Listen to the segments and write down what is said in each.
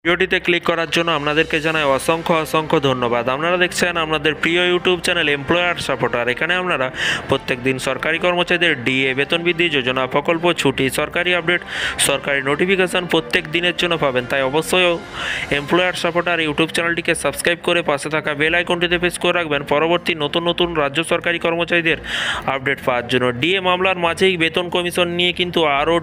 ভিডিওটিতে ক্লিক করার জন্য আপনাদেরকে জানাই অসংখ্য ধন্যবাদ। আপনারা দেখছেন আপনাদের প্রিয় ইউটিউব চ্যানেল এমপ্লয়ার সাপোর্টার। এখানে আপনারা প্রত্যেক দিন সরকারি কর্মচারীদের ডিএ, বেতন বৃদ্ধি, যোজনা, প্রকল্প, ছুটি, সরকারি আপডেট, সরকারি নোটিফিকেশান প্রত্যেক দিনের জন্য পাবেন। তাই অবশ্যই এমপ্লয়ার সাপোর্টার ইউটিউব চ্যানেলটিকে সাবস্ক্রাইব করে পাশে থাকা বেল আইকনটিতে প্রেস করে রাখবেন পরবর্তী নতুন রাজ্য সরকারি কর্মচারীদের আপডেট পাওয়ার জন্য। ডিএ মামলার মাঝেই বেতন কমিশন নিয়ে কিন্তু আরও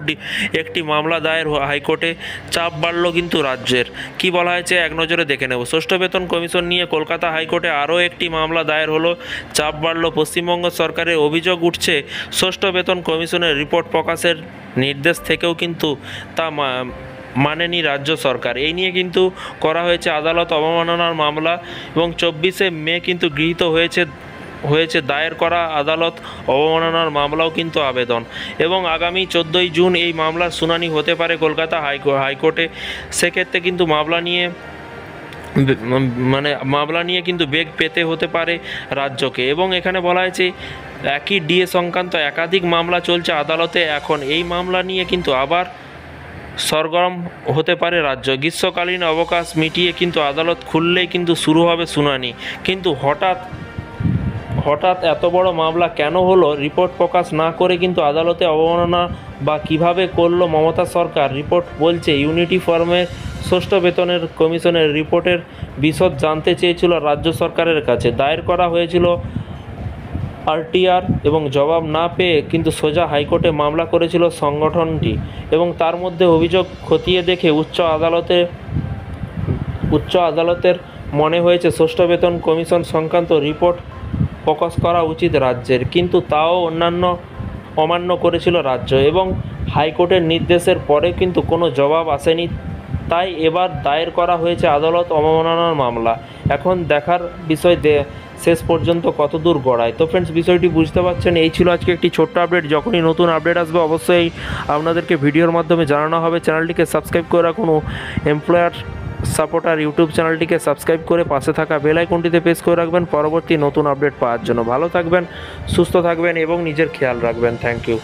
একটি মামলা দায়ের হাইকোর্টে। চাপ বাড়ল কিন্তু রাজ্যের। কি বলা হয়েছে এক নজরে দেখে নেব। ষষ্ঠ বেতন কমিশন নিয়ে কলকাতা হাইকোর্টে আরও একটি মামলা দায়ের হলো। চাপ বাড়ল পশ্চিমবঙ্গ সরকারের। অভিযোগ উঠছে ষষ্ঠ বেতন কমিশনের রিপোর্ট প্রকাশের নির্দেশ থেকেও কিন্তু তা মানেনি রাজ্য সরকার। এই নিয়ে কিন্তু করা হয়েছে আদালত অবমাননার মামলা এবং 24শে মে কিন্তু গৃহীত হয়েছে দায়ের করা আদালত অবমাননার মামলাও কিন্তু আবেদন। এবং আগামী 14ই জুন এই মামলার শুনানি হতে পারে কলকাতা হাইকোর্টে। সেক্ষেত্রে কিন্তু মামলা নিয়ে কিন্তু বেগ পেতে হতে পারে রাজ্যকে। এবং এখানে বলা হয়েছে একই ডিএ সংক্রান্ত একাধিক মামলা চলছে আদালতে এখন। এই মামলা নিয়ে কিন্তু আবার সরগরম হতে পারে রাজ্য। গ্রীষ্মকালীন অবকাশ মিটিয়ে কিন্তু আদালত খুললেই কিন্তু শুরু হবে শুনানি। কিন্তু হঠাৎ এত বড় মামলা কেন হলো? রিপোর্ট প্রকাশ না করে কিন্তু আদালতে অবমাননা বা কিভাবে করলো মমতা সরকার? রিপোর্ট বলছে ইউনিটি ফর্মের ষষ্ঠ বেতনের কমিশনের রিপোর্টের বিশদ জানতে চেয়েছিল রাজ্য সরকারের কাছে। দায়ের করা হয়েছিল আরটিআর এবং জবাব না পেয়ে কিন্তু সোজা হাইকোর্টে মামলা করেছিল সংগঠনটি। এবং তার মধ্যে অভিযোগ খতিয়ে দেখে উচ্চ আদালতের মনে হয়েছে ষষ্ঠ বেতন কমিশন সংক্রান্ত রিপোর্ট প্রকাশ করা উচিত রাজ্যের। কিন্তু তাও অমান্য করেছিল রাজ্য এবং হাইকোর্টের নির্দেশের পরে কিন্তু কোনো জবাব আসেনি। তাই এবার দায়ের করা হয়েছে আদালত অবমাননার মামলা। এখন দেখার বিষয় শেষ পর্যন্ত কত দূর গড়ায়। তো ফ্রেন্ডস, বিষয়টি বুঝতে পারছেন। এই ছিল আজকে একটি ছোট্ট আপডেট। যখনই নতুন আপডেট আসবে অবশ্যই আপনাদেরকে ভিডিওর মাধ্যমে জানানো হবে। চ্যানেলটিকে সাবস্ক্রাইব করে রাখুন। এমপ্লয়ার সাপোর্টার ইউটিউব চ্যানেলটিকে সাবস্ক্রাইব করে পাশে থাকা বেল আইকনটিতে প্রেস করে রাখবেন পরবর্তী নতুন আপডেট পাওয়ার জন্য। ভালো থাকবেন, সুস্থ থাকবেন এবং নিজের খেয়াল রাখবেন। Thank you.